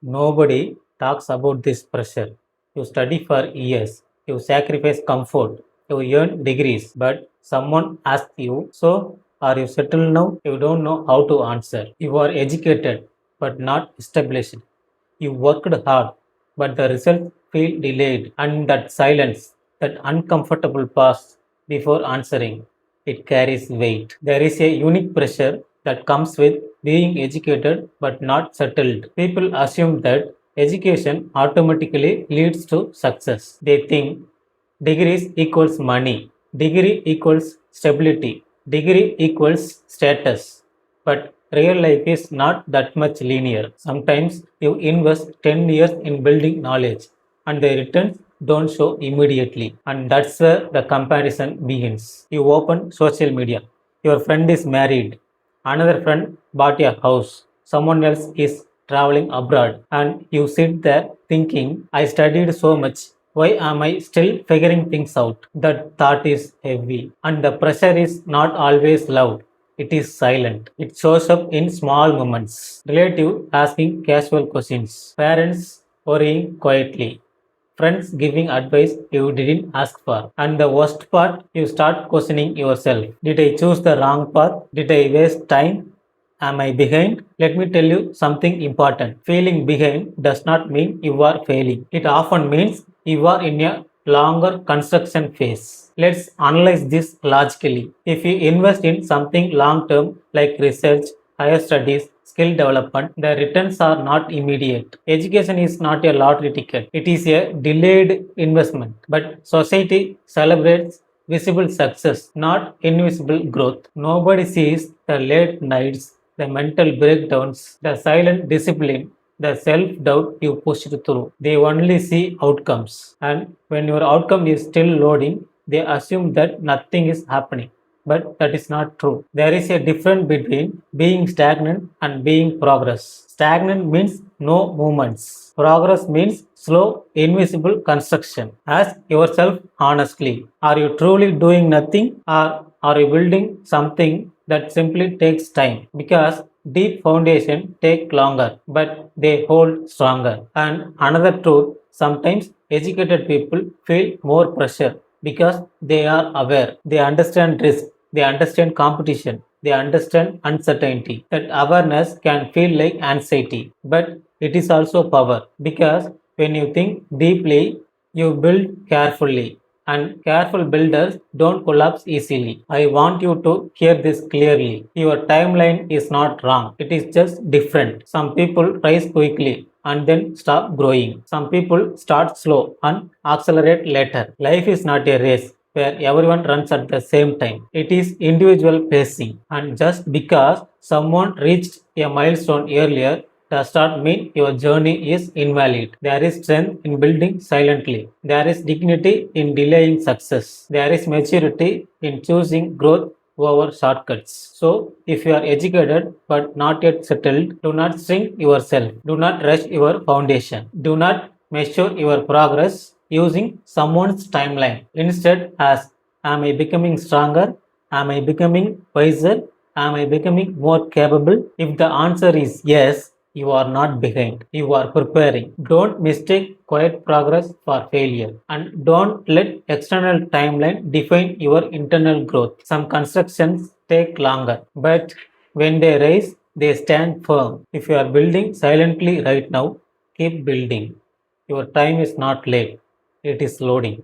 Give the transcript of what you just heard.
Nobody talks about this pressure. You study for years, you sacrifice comfort, you earn degrees, but someone asks you, so are you settled now? You don't know how to answer. You are educated, but not established. You worked hard, but the results feel delayed, and that silence, that uncomfortable pause before answering, it carries weight. There is a unique pressure that comes with being educated but not settled. People assume that education automatically leads to success. They think degrees equals money, degree equals stability, degree equals status. But real life is not that much linear. Sometimes you invest 10 years in building knowledge and the returns don't show immediately. And that's where the comparison begins. You open social media. Your friend is married. Another friend bought a house. Someone else is traveling abroad. And you sit there thinking, I studied so much. Why am I still figuring things out? That thought is heavy. And the pressure is not always loud. It is silent. It shows up in small moments. Relative asking casual questions. Parents worrying quietly. Friends giving advice you didn't ask for. And the worst part, you start questioning yourself. Did I choose the wrong path? Did I waste time? Am I behind? Let me tell you something important. Feeling behind does not mean you are failing. It often means you are in a longer construction phase. Let's analyze this logically. If you invest in something long term like research, higher studies, skill development, the returns are not immediate. Education is not a lottery ticket, it is a delayed investment. But society celebrates visible success, not invisible growth. Nobody sees the late nights, the mental breakdowns, the silent discipline, the self doubt you pushed through. They only see outcomes. And when your outcome is still loading, they assume that nothing is happening. But that is not true. There is a difference between being stagnant and being progress. Stagnant means no movements. Progress means slow, invisible construction. Ask yourself honestly, are you truly doing nothing, or are you building something that simply takes time? Because deep foundation take longer, but they hold stronger. And another truth, sometimes educated people feel more pressure because they are aware, they understand risk, they understand competition, they understand uncertainty. That awareness can feel like anxiety, but it is also power, because when you think deeply, you build carefully, and careful builders don't collapse easily. I want you to hear this clearly. Your timeline is not wrong, it is just different. Some people rise quickly and then stop growing. Some people start slow and accelerate later. Life is not a race where everyone runs at the same time. It is individual pacing. And just because someone reached a milestone earlier does not mean your journey is invalid. There is strength in building silently. There is dignity in delaying success. There is maturity in choosing growth over shortcuts. So, if you are educated but not yet settled, do not shrink yourself. Do not rush your foundation. Do not measure your progress using someone's timeline. Instead, ask, am I becoming stronger? Am I becoming wiser? Am I becoming more capable? If the answer is yes, you are not behind. You are preparing. Don't mistake quiet progress for failure. And don't let external timeline define your internal growth. Some constructions take longer, but when they rise, they stand firm. If you are building silently right now, keep building. Your time is not late, it is loading.